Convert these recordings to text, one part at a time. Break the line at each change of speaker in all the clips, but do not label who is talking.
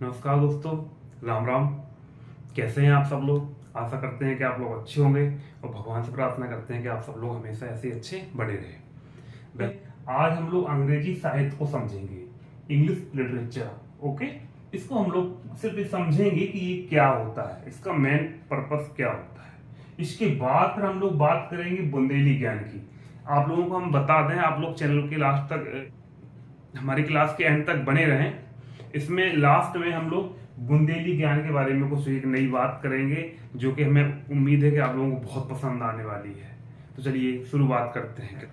नमस्कार दोस्तों, राम राम। कैसे हैं आप सब लोग। आशा करते हैं कि आप लोग अच्छे होंगे और भगवान से प्रार्थना करते हैं कि आप सब लोग हमेशा ऐसे अच्छे बने रहें। आज हम लोग अंग्रेजी साहित्य को समझेंगे, इंग्लिश लिटरेचर। ओके, इसको हम लोग सिर्फ ये समझेंगे कि ये क्या होता है, इसका मेन पर्पस क्या होता है। इसके बाद फिर हम लोग बात करेंगे बुंदेली ज्ञान की। आप लोगों को हम बता दें, आप लोग चैनल के लास्ट तक, हमारी क्लास के एंड तक बने रहें। इसमें लास्ट में हम लोग बुंदेली ज्ञान के बारे में कुछ एक नई बात करेंगे, जो कि हमें उम्मीद है कि आप लोगों को बहुत पसंद आने वाली है। तो चलिए शुरुआत करते हैं।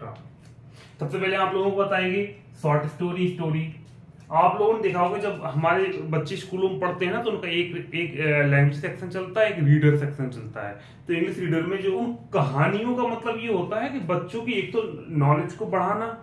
सबसे पहले आप लोगों को बताएंगे शॉर्ट स्टोरी। आप लोगों ने देखा होगा जब हमारे बच्चे स्कूलों में पढ़ते हैं ना, तो उनका एक लैंग्वेज सेक्शन चलता है, एक रीडर सेक्शन चलता है। तो इंग्लिश रीडर में जो उन कहानियों का मतलब ये होता है कि बच्चों की एक तो नॉलेज को बढ़ाना,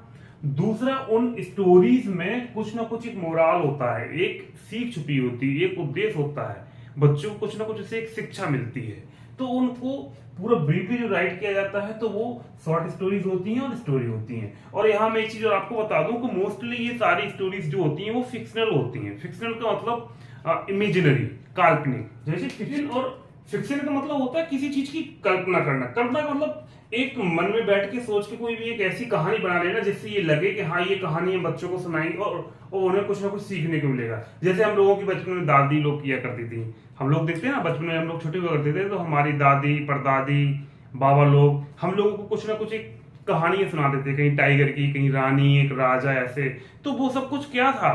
दूसरा उन स्टोरीज में कुछ ना कुछ एक मोरल होता है, एक सीख छुपी होती है, एक उद्देश्य होता है, बच्चों को कुछ ना कुछ उससे एक शिक्षा मिलती है। तो उनको पूरा ब्रीफली जो राइट किया जाता है, तो वो शॉर्ट स्टोरीज होती हैं और स्टोरी होती हैं। और यहाँ मैं एक चीज और आपको बता दूं कि मोस्टली ये सारी स्टोरीज जो होती हैं वो फिक्शनल होती हैं। फिक्शनल का मतलब इमेजिनरी, काल्पनिक। जैसे फिक्शन और फिक्शन का मतलब होता है किसी चीज की कल्पना करना। कल्पना का मतलब एक मन में बैठ के सोच के कोई भी एक ऐसी कहानी बना लेना जिससे ये लगे कि हाँ, ये कहानी हम बच्चों को सुनाएंगे और उन्हें कुछ ना कुछ सीखने को मिलेगा। जैसे हम लोगों की बचपन में दादी लोग किया करती थी। हम लोग देखते हैं ना, बचपन में हम लोग छोटे हुआ करते थे, तो हमारी दादी परदादी बाबा लोग हम लोगों को कुछ ना कुछ एक कहानी सुना देते, कहीं टाइगर की, कहीं रानी, एक राजा, ऐसे। तो वो सब कुछ क्या था,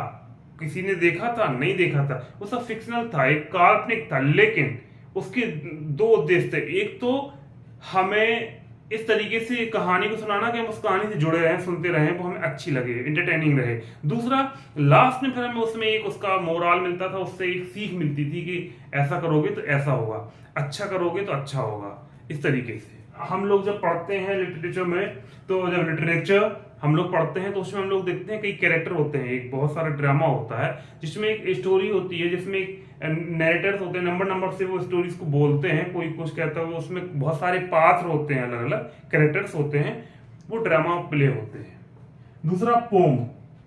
किसी ने देखा था, नहीं देखा था, वो सब फिक्शनल था, एक काल्पनिक था। लेकिन उसके दो उद्देश्य थे। एक तो हमें इस तरीके से कहानी को सुनाना कि हम उस कहानी से जुड़े रहें, सुनते रहें, वो हमें अच्छी लगे, इंटरटेनिंग रहे। दूसरा, लास्ट में फिर हमें उसमें एक उसका मोरल मिलता था, उससे एक सीख मिलती थी कि ऐसा करोगे तो ऐसा होगा, अच्छा करोगे तो अच्छा होगा। इस तरीके से हम लोग जब पढ़ते हैं लिटरेचर में, तो जब लिटरेचर हम लोग पढ़ते हैं तो उसमें हम लोग देखते हैं कई कैरेक्टर होते हैं, एक बहुत सारा ड्रामा होता है जिसमें एक स्टोरी होती है, जिसमें एक नैरेटर्स होते हैं, नंबर से वो स्टोरीज को बोलते हैं, कोई कुछ कहता है, उसमें बहुत सारे पात्र होते हैं, अलग अलग कैरेक्टर्स होते हैं, वो ड्रामा प्ले होते हैं। दूसरा पोम,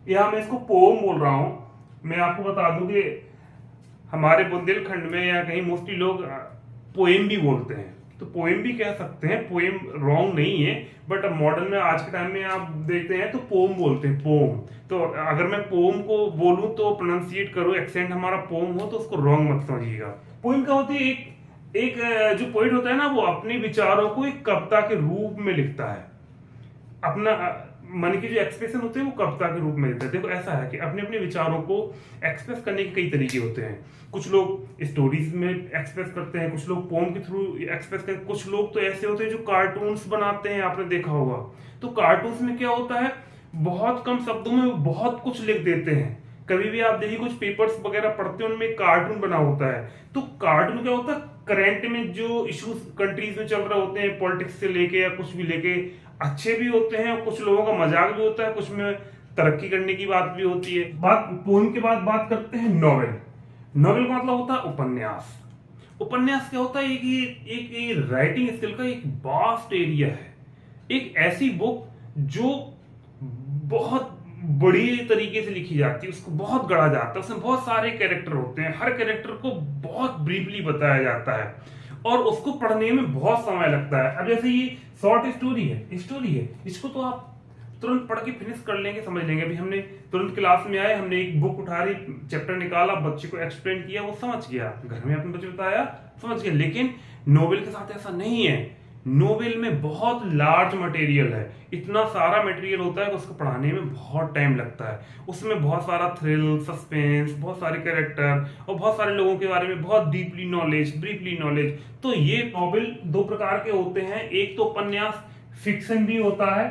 यहाँ मैं इसको पोम बोल रहा हूं। मैं आपको बता दूं कि हमारे बुंदेलखंड में या कहीं मोस्टली लोग पोएम भी बोलते हैं, तो पोएम भी कह सकते हैं, पोएम रॉन्ग नहीं है। बट मॉडर्न में आज के टाइम में आप देखते हैं तो पोम बोलते हैं, पोम। तो अगर मैं पोम को बोलूं तो प्रोनाउंसिएट करो, एक्सेंट हमारा पोम हो, तो उसको रॉन्ग मत समझिएगा। पोएम क्या होती है, एक जो पोइट होता है ना, वो अपने विचारों को एक कविता के रूप में लिखता है। अपना मन के जो एक्सप्रेशन होते हैं वो कविता के रूप में देते हैं। देखो ऐसा है कि अपने अपने विचारों को एक्सप्रेस करने के कई तरीके होते हैं। कुछ लोग स्टोरीज में एक्सप्रेस करते हैं, कुछ लोग पोम के थ्रू एक्सप्रेस करते हैं, कुछ लोग तो ऐसे होते हैं जो कार्टून्स बनाते हैं, आपने देखा होगा। तो कार्टून्स में क्या होता है, बहुत कम शब्दों में बहुत कुछ लिख देते हैं। कभी भी आप देखिए कुछ पेपर्स वगैरह पढ़ते हैं, उनमें कार्टून बना होता है। तो कार्टून क्या होता है, करंट में जो इश्यूज कंट्रीज में चल रहे होते हैं, पॉलिटिक्स से लेके या कुछ भी लेके, अच्छे भी होते हैं, कुछ लोगों का मजाक भी होता है, कुछ में तरक्की करने की बात भी होती है। बात पोएम के बाद बात करते हैं नॉवेल। नॉवेल का मतलब होता है उपन्यास। उपन्यास क्या होता है कि एक राइटिंग स्किल का एक वास्ट एरिया है, एक ऐसी बुक जो बहुत बड़ी तरीके से लिखी जाती है, उसको बहुत गढ़ा जाता है, उसमें बहुत सारे कैरेक्टर होते हैं, हर कैरेक्टर को बहुत ब्रीफली बताया जाता है और उसको पढ़ने में बहुत समय लगता है। अब जैसे ये शॉर्ट स्टोरी है, इसको तो आप तुरंत पढ़ के फिनिश कर लेंगे, समझ लेंगे। अभी हमने तुरंत क्लास में आए, हमने एक बुक उठा रही, चैप्टर निकाला, बच्चे को एक्सप्लेन किया, वो समझ गया, घर में अपने बच्चे बताया, समझ गया। लेकिन नोवेल के साथ ऐसा नहीं है। नोवेल में बहुत लार्ज मटेरियल है, इतना सारा मटेरियल होता है कि उसको पढ़ाने में बहुत टाइम लगता है। उसमें बहुत सारा थ्रिल, सस्पेंस, बहुत सारे कैरेक्टर और बहुत सारे लोगों के बारे में बहुत डीपली नॉलेज, ब्रीफली नॉलेज। तो ये नोवेल दो प्रकार के होते हैं, एक तो उपन्यास फिक्शन भी होता है,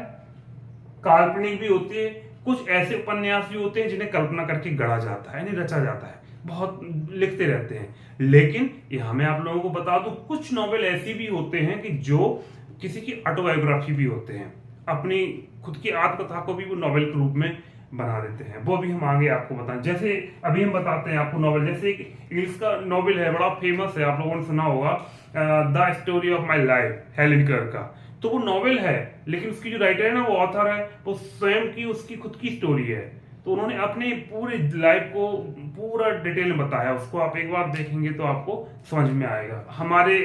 काल्पनिक भी होती है, कुछ ऐसे उपन्यास भी होते हैं जिन्हें कल्पना करके गढ़ा जाता है, यानी रचा जाता है, बहुत लिखते रहते हैं। लेकिन यहाँ मैं आप लोगों को बता दूं, कुछ नॉवेल ऐसी भी होते हैं कि जो किसी की ऑटोबायोग्राफी भी होते हैं, अपनी खुद की आत्मकथा को भी वो नॉवेल के रूप में बना देते हैं। वो भी हम आगे आपको बताएं। जैसे अभी हम बताते हैं आपको नॉवेल, जैसे एक इंग्लिश का नॉवेल है, बड़ा फेमस है, आप लोगों ने सुना होगा, the story of my life, Helen Keller का। तो वो नॉवेल है, लेकिन उसकी जो राइटर है ना, वो ऑथर है, वो स्वयं की उसकी खुद की स्टोरी है। तो उन्होंने अपने पूरे लाइफ को पूरा डिटेल में बताया, उसको आप एक बार देखेंगे तो आपको समझ में आएगा। हमारे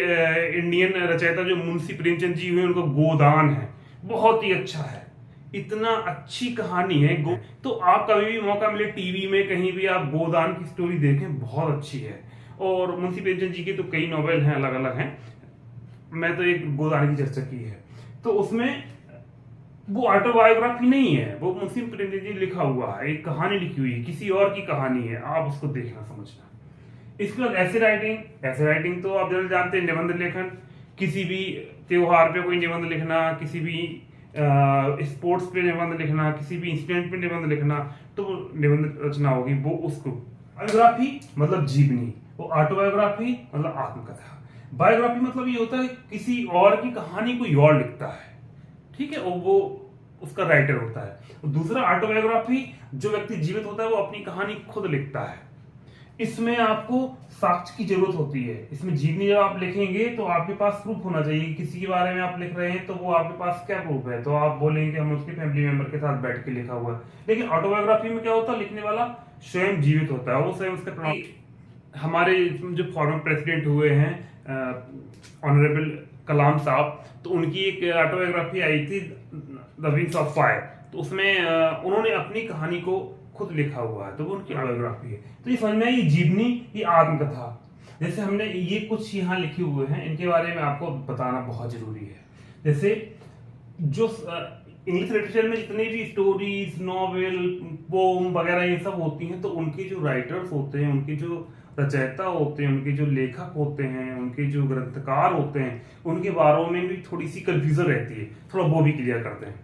इंडियन रचयिता जो मुंशी प्रेमचंद जी हुए, उनका गोदान है, बहुत ही अच्छा है, इतना अच्छी कहानी है। तो आप कभी भी मौका मिले टीवी में कहीं भी आप गोदान की स्टोरी देखें, बहुत अच्छी है। और मुंशी प्रेमचंद जी की तो कई नॉवेल हैं, अलग अलग हैं, मैं तो एक गोदान की चर्चा की है। तो उसमें वो ऑटोबायोग्राफी नहीं है, वो मुंशी प्रेमचंद जी लिखा हुआ है, एक कहानी लिखी हुई है, किसी और की कहानी है, आप उसको देखना समझना। इसके बाद ऐसे राइटिंग तो आप जरूर जानते हैं, निबंध लेखन, किसी भी त्योहार पे कोई निबंध लिखना, किसी भी स्पोर्ट्स पे निबंध लिखना, किसी भी इंसिडेंट पे निबंध लिखना, तो निबंध रचना होगी वो उसको। बायोग्राफी मतलब जीवनी, वो ऑटोबायोग्राफी मतलब आत्मकथा। बायोग्राफी मतलब ये होता है किसी और की कहानी कोई और लिखता है, ठीक है, और वो उसका राइटर होता है। दूसरा ऑटोबायोग्राफी, जो व्यक्ति जीवित होता है वो अपनी कहानी खुद लिखता है। इसमें आपको साक्ष्य की जरूरत होती है। इसमें जीवनी जब आप लिखेंगे तो आपके पास प्रूफ होना चाहिए, किसी के बारे में आप लिख रहे हैं तो वो आपके पास क्या प्रूफ है, तो आप बोलेंगे कि हमने उसके फैमिली मेंबर के साथ बैठ के लिखा हुआ है। लेकिन ऑटोबायोग्राफी में क्या होता है, लिखने वाला स्वयं जीवित होता है, वो स्वयं उसका। हमारे जो फॉर्मर प्रेसिडेंट हुए हैं ऑनरेबल कलाम साहब, तो उनकी एक ऑटोबायोग्राफी आई थी द विंग्स ऑफ फायर, तो उसमें उन्होंने अपनी कहानी को खुद लिखा हुआ है, तो वो उनकी बायोग्राफी है। तो ये समझ में ये जीवनी, ये आत्मकथा। जैसे हमने ये कुछ यहाँ लिखे हुए हैं, इनके बारे में आपको बताना बहुत जरूरी है। जैसे जो इंग्लिश लिटरेचर में जितने भी स्टोरीज, नॉवेल, पोम वगैरह ये सब होती हैं, तो उनके जो राइटर्स होते हैं, उनके जो रचयिता होते हैं, उनके जो लेखक होते हैं, उनके जो ग्रंथकार होते हैं, उनके बारे में भी थोड़ी सी कंफ्यूजन रहती है, थोड़ा वो भी क्लियर करते हैं।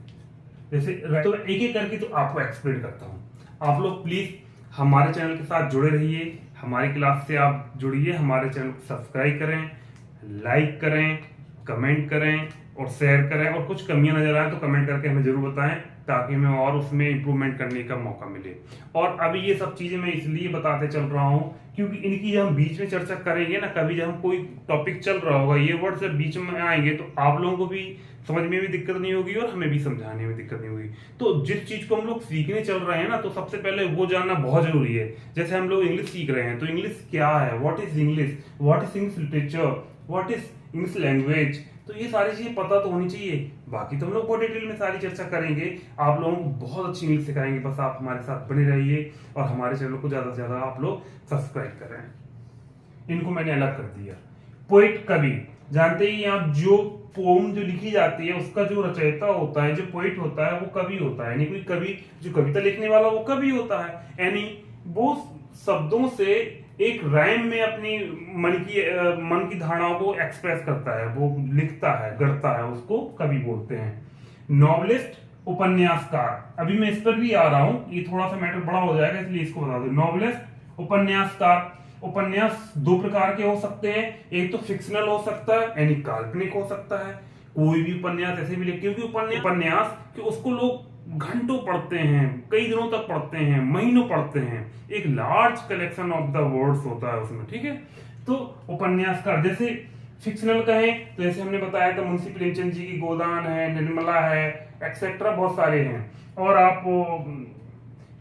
जैसे तो एक एक करके तो आपको एक्सप्लेन करता हूँ। आप लोग प्लीज हमारे चैनल के साथ जुड़े रहिए, हमारी क्लास से आप जुड़िए, हमारे चैनल को सब्सक्राइब करें, लाइक करें, कमेंट करें और शेयर करें, और कुछ कमियां नजर आए तो कमेंट करके हमें जरूर बताएं, ताकि हमें और उसमें इंप्रूवमेंट करने का मौका मिले। और अभी ये सब चीजें मैं इसलिए बताते चल रहा हूँ क्योंकि इनकी जब हम बीच में चर्चा करेंगे ना, कभी जब हम कोई टॉपिक चल रहा होगा, ये वर्ड जब बीच में आएंगे तो आप लोगों को भी समझ में भी दिक्कत नहीं होगी और हमें भी समझाने में दिक्कत नहीं होगी। तो जिस चीज को हम लोग सीखने चल रहे हैं ना, तो सबसे पहले वो जानना बहुत जरूरी है। जैसे हम लोग इंग्लिश सीख रहे हैं, तो इंग्लिश क्या है, what is English, what is English literature, what is English language, तो ये सारी चीजें पता तो होनी चाहिए। बाकी तो हम लोग बहुत डिटेल में सारी चर्चा करेंगे, आप लोगों को बहुत अच्छी इंग्लिश सिखाएंगे। बस आप हमारे साथ बने रहिए और हमारे चैनल को ज्यादा से ज्यादा आप लोग सब्सक्राइब करें। इनको मैंने अलग कर दिया। पोइट, कवि, जानते ही आप, जो पोम जो लिखी जाती है उसका जो रचयिता होता है, जो पोइट होता है, वो कवि होता है। यानी कोई कवि, जो कविता लिखने वाला वो कवि होता है, यानी वो शब्दों से एक राइम में अपनी मन की धारणाओं को एक्सप्रेस करता है, वो लिखता है, गढ़ता है, उसको कवि बोलते हैं। नॉवेलिस्ट, उपन्यासकार, अभी मैं इस पर भी आ रहा हूं, ये थोड़ा सा मैटर बड़ा हो जाएगा इसलिए इसको बता दो। नॉवेलिस्ट, उपन्यासकार। उपन्यास दो प्रकार के हो सकते हैं, एक तो फिक्शनल हो सकता है यानी काल्पनिक हो सकता है, कोई भी उपन्यास ऐसे भी लिख, क्योंकि उपन्यास कि उसको लोग घंटों पढ़ते हैं, कई दिनों तक पढ़ते हैं, महीनों पढ़ते हैं, एक large collection of the words होता है उसमें, ठीक है। तो उपन्यासकार, जैसे फिक्शनल कहें तो जैसे हमने बताया था मुंशी प्रेमचंद जी की गोदान है, निर्मला है, एक्सेट्रा बहुत सारे हैं। और आप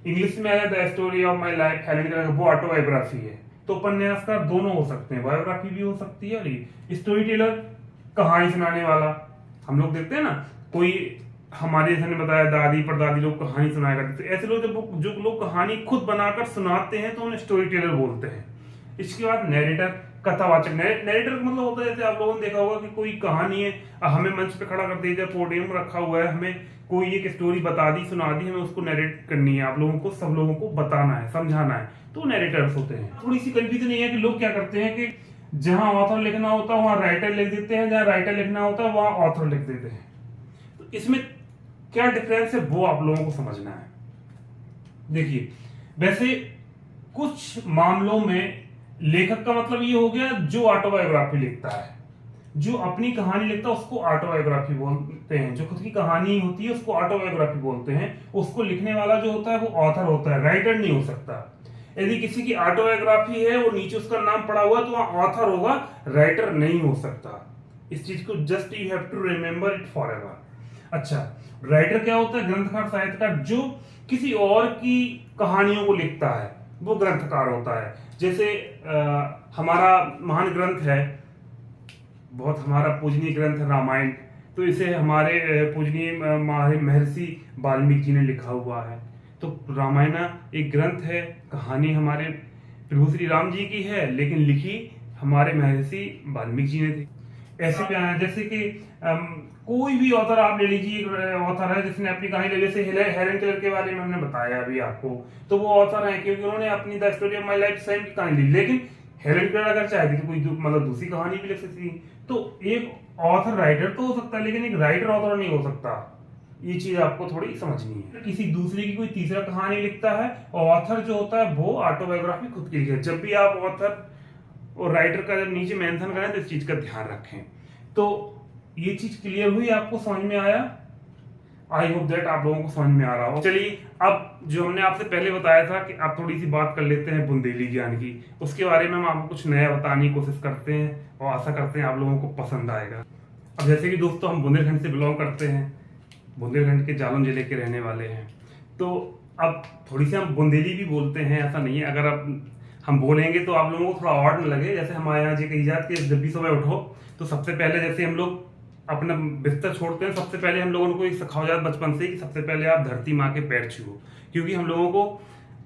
इंग्लिश में आया the story of my life, Helen Keller, वो ऑटोबायोग्राफी है। तो उपन्यासकार दोनों हो सकते हैं, बायोग्राफी भी हो सकती है। और स्टोरी टेलर, कहानी सुनाने वाला, हम लोग देखते हैं ना, कोई हमारे जैसे ने बताया दादी परदादी लोग कहानी सुनाया करते थे, ऐसे लोग जब जो लोग कहानी खुद बनाकर सुनाते हैं तो उन्हें स्टोरी टेलर बोलते हैं। इसके बाद नैरेटर, कथावाचक। नैरेटर का मतलब होता है, जैसे आप लोगों ने देखा होगा कि कोई कहानी है, हमें मंच पे खड़ा कर दिया जाए, पोडियम रखा हुआ है, हमें कोई एक स्टोरी बता दी, सुना दी, हमें उसको नैरेट करनी है, आप लोगों को, सब लोगों को बताना है, समझाना है, तो नैरेटर्स होते हैं। थोड़ी सी कंफ्यूजन ये है कि लोग क्या करते हैं कि जहां ऑथर लिखना होता है वहां राइटर लिख देते हैं, जहां राइटर लिखना होता है वहां ऑथर लिख देते हैं। तो इसमें क्या डिफरेंस है वो आप लोगों को समझना है। देखिए, वैसे कुछ मामलों में लेखक का मतलब ये हो गया जो ऑटोबायोग्राफी लिखता है, जो अपनी कहानी लिखता है उसको ऑटोबायोग्राफी बोलते हैं, जो खुद की कहानी होती है उसको ऑटोबायोग्राफी बोलते हैं। उसको लिखने वाला जो होता है वो ऑथर होता है, राइटर नहीं हो सकता। यदि किसी की ऑटोबायोग्राफी है, वो नीचे उसका नाम पड़ा हुआ तो वहां ऑथर होगा, राइटर नहीं हो सकता। इस चीज को just you have to remember it forever. अच्छा, राइटर क्या होता है? ग्रंथकार, साहित्यकार, जो किसी और की कहानियों को लिखता है, वो ग्रंथकार होता है। जैसे हमारा महान ग्रंथ है, बहुत हमारा पूजनीय ग्रंथ है रामायण, तो इसे हमारे पूजनीय महर्षि वाल्मीकि जी ने लिखा हुआ है। तो रामायण एक ग्रंथ है, कहानी हमारे प्रभु श्री राम जी की है, लेकिन लिखी हमारे महर्षि वाल्मीकि जी ने थी। ऐसे जैसे कि कोई भी ऑथर आप ले लीजिए, ऑथर है जिसने अपनी कहानी ले, जैसे हेलेन केलर के बारे में हमने बताया अभी आपको, तो वो ऑथर है क्योंकि उन्होंने अपनी the story of my life स्वयं की कहानी ली। लेकिन हेलेन केलर अगर चाहती तो कोई मतलब दूसरी कहानी भी लिख सकती थी। तो एक ऑथर राइटर तो हो सकता है, लेकिन एक राइटर ऑथर नहीं हो सकता। ये चीज आपको थोड़ी समझनी है। किसी दूसरे की कोई तीसरा कहानी लिखता है, और ऑथर जो होता है वो ऑटोबायोग्राफी खुद की लिखे। जब भी आप ऑथर और राइटर का जब नीचे मेंशन करें तो इस चीज का ध्यान रखें। तो ये चीज क्लियर हुई, आपको समझ में आया? आई होप दैट आप लोगों को समझ में आ रहा हो। चलिए, अब जो हमने आपसे पहले बताया था कि आप थोड़ी सी बात कर लेते हैं बुंदेली ज्ञान की, उसके बारे में हम आपको कुछ नया बताने की कोशिश करते हैं और आशा करते हैं आप लोगों को पसंद आएगा। अब जैसे कि दोस्तों, हम बुंदेलखंड से बिलोंग करते हैं, बुंदेलखंड के जालौन जिले के रहने वाले हैं। तो अब थोड़ी सी हम बुंदेली भी बोलते हैं, ऐसा नहीं है। अगर आप हम बोलेंगे तो आप लोगों को थोड़ा ऑड न लगे। जैसे हमारे यहाँ जी कही जाती है, जब भी सुबह उठो तो सबसे पहले जैसे हम लोग अपना बिस्तर छोड़ते हैं, सबसे पहले हम लोगों को सिखाया जाता बचपन से कि सबसे पहले आप धरती माँ के पैर छुओ, क्योंकि हम लोगों को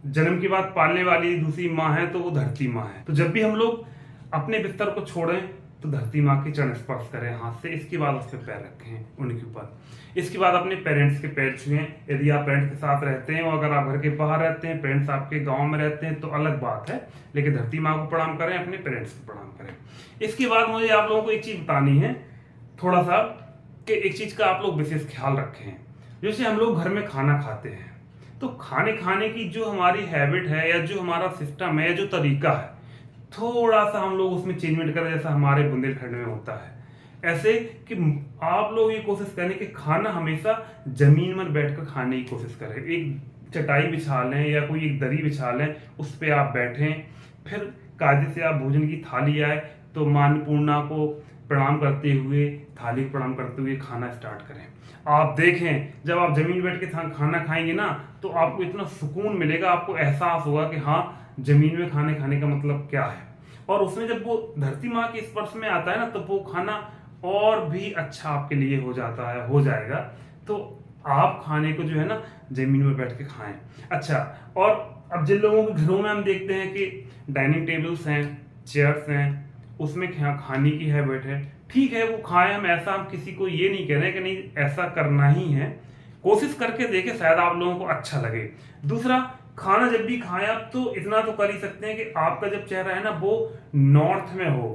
जन्म के बाद पालने वाली दूसरी माँ है तो वो धरती माँ है। तो जब भी हम लोग अपने बिस्तर को छोड़ें तो धरती माँ के चरण स्पर्श करें हाथ से, इसके बाद उस पर पैर रखें उनके ऊपर। इसके बाद अपने पेरेंट्स के पैर छुएं, यदि आप पेरेंट्स के साथ रहते हैं, और अगर आप घर के बाहर रहते हैं, पेरेंट्स आपके गांव में रहते हैं तो अलग बात है, लेकिन धरती माँ को प्रणाम करें, अपने पेरेंट्स को प्रणाम करें। इसके बाद मुझे आप लोगों को एक चीज बतानी है थोड़ा सा, कि एक चीज का आप लोग विशेष ख्याल रखें। जैसे हम लोग घर में खाना खाते हैं, तो खाने की जो हमारी हैबिट है, या जो हमारा सिस्टम है, या जो तरीका है, थोड़ा सा हम लोग उसमें चेंजमेंट करें, जैसा हमारे बुंदेलखंड में होता है। ऐसे कि आप लोग ये कोशिश करें कि खाना हमेशा जमीन में बैठकर खाने की कोशिश करें। एक चटाई बिछा लें या कोई एक दरी बिछा लें, उस पर आप बैठें, फिर कायदे से आप भोजन की थाली आए तो मां अन्नपूर्णा को प्रणाम करते हुए, थाली को प्रणाम करते हुए खाना स्टार्ट करें। आप देखें, जब आप जमीन बैठ के खाना खाएंगे ना, तो आपको इतना सुकून मिलेगा, आपको एहसास होगा कि हाँ, जमीन में खाने खाने का मतलब क्या है। और उसमें जब वो धरती माँ के स्पर्श में आता है ना, तो वो खाना और भी अच्छा आपके लिए हो जाएगा। तो आप खाने को जो है ना जमीन में बैठ के खाएं। अच्छा, और अब जिन लोगों के घरों में हम देखते हैं कि डाइनिंग टेबल्स हैं, चेयर्स हैं, उसमें खाने की हैबिट है, ठीक है, वो खाएं। हम किसी को ये नहीं कह रहे कि नहीं ऐसा करना ही है, कोशिश करके देखें, शायद आप लोगों को अच्छा लगे। दूसरा, खाना जब भी खाएं आप तो इतना तो कर ही सकते हैं कि आपका जब चेहरा है ना वो नॉर्थ में हो।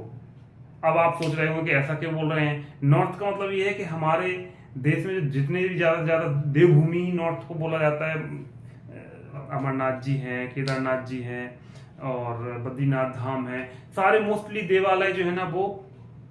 अब आप सोच रहे होंगे कि ऐसा क्यों बोल रहे हैं। नॉर्थ का मतलब ये है कि हमारे देश में जितने भी ज्यादा से ज्यादा देवभूमि नॉर्थ को बोला जाता है, अमरनाथ जी हैं, केदारनाथ जी हैं और बद्रीनाथ धाम है, सारे मोस्टली देवालय जो है ना वो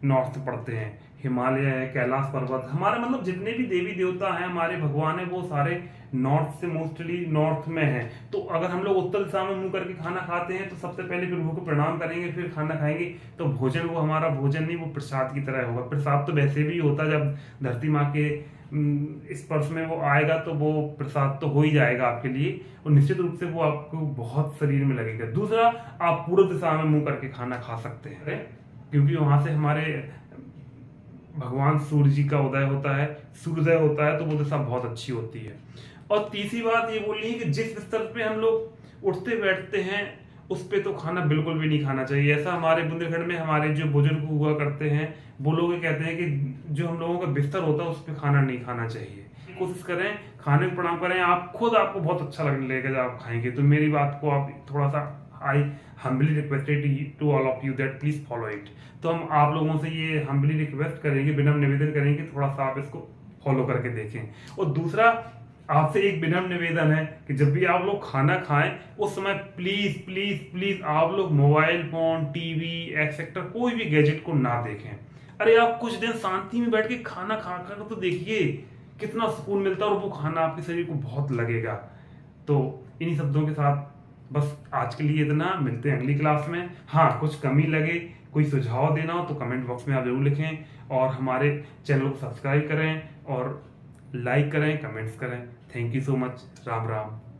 नॉर्थ पड़ते हैं। हिमालय है, कैलाश पर्वत, हमारे मतलब जितने भी देवी देवता हैं, हमारे भगवान है, वो सारे नॉर्थ से मोस्टली नॉर्थ में है। तो अगर हम लोग उत्तर दिशा में मुंह करके खाना खाते हैं तो सबसे पहले प्रभु को प्रणाम करेंगे, फिर खाना खाएंगे, तो भोजन वो हमारा भोजन नहीं, वो प्रसाद की तरह होगा। प्रसाद तो वैसे भी होता, जब धरती माँ के स्पर्श में वो आएगा तो वो प्रसाद तो हो ही जाएगा आपके लिए, और निश्चित रूप से वो आपको बहुत शरीर में लगेगा। दूसरा, आप पूर्व दिशा में मुंह करके खाना खा सकते हैं, क्योंकि वहां से हमारे भगवान सूर्य जी का उदय होता है, सूर्योदय होता है, तो वो दिशा बहुत अच्छी होती है। और तीसरी बात ये बोलनी है कि जिस बिस्तर पे हम लोग उठते बैठते हैं उस पे तो खाना बिल्कुल भी नहीं खाना चाहिए। ऐसा हमारे बुंदेलखंड में हमारे जो बुजुर्ग हुआ करते हैं, वो लोग कहते हैं कि जो हम लोगों का बिस्तर होता है उस पे खाना नहीं खाना चाहिए। कोशिश करें, खाने को प्रणाम करें, आपको बहुत अच्छा लगने लगेगा जब आप खाएंगे। तो मेरी बात को आप थोड़ा सा, I humbly requested to all of you that please follow it. तो हम आप लोगों से ये हम्बली रिक्वेस्ट करेंगे, विनम्र निवेदन करेंगे, थोड़ा सा आप इसको फॉलो करके देखें। और दूसरा, आपसे एक विनम्र निवेदन है कि जब भी आप लोग खाना खाएं उस समय प्लीज प्लीज प्लीज आप लोग मोबाइल फोन, टीवी एक्सेट्रा कोई भी गैजेट को ना देखें। अरे आप कुछ दिन शांति में बैठ के खाना खा कर तो देखिए कितना सुकून मिलता है, और वो खाना आपके शरीर को बहुत लगेगा। तो इन्हीं शब्दों के साथ बस आज के लिए इतना, मिलते हैं अगली क्लास में। हाँ, कुछ कमी लगे, कोई सुझाव देना हो तो कमेंट बॉक्स में आप जरूर लिखें, और हमारे चैनल को सब्सक्राइब करें और लाइक करें, कमेंट्स करें। Thank you so much. Ram Ram.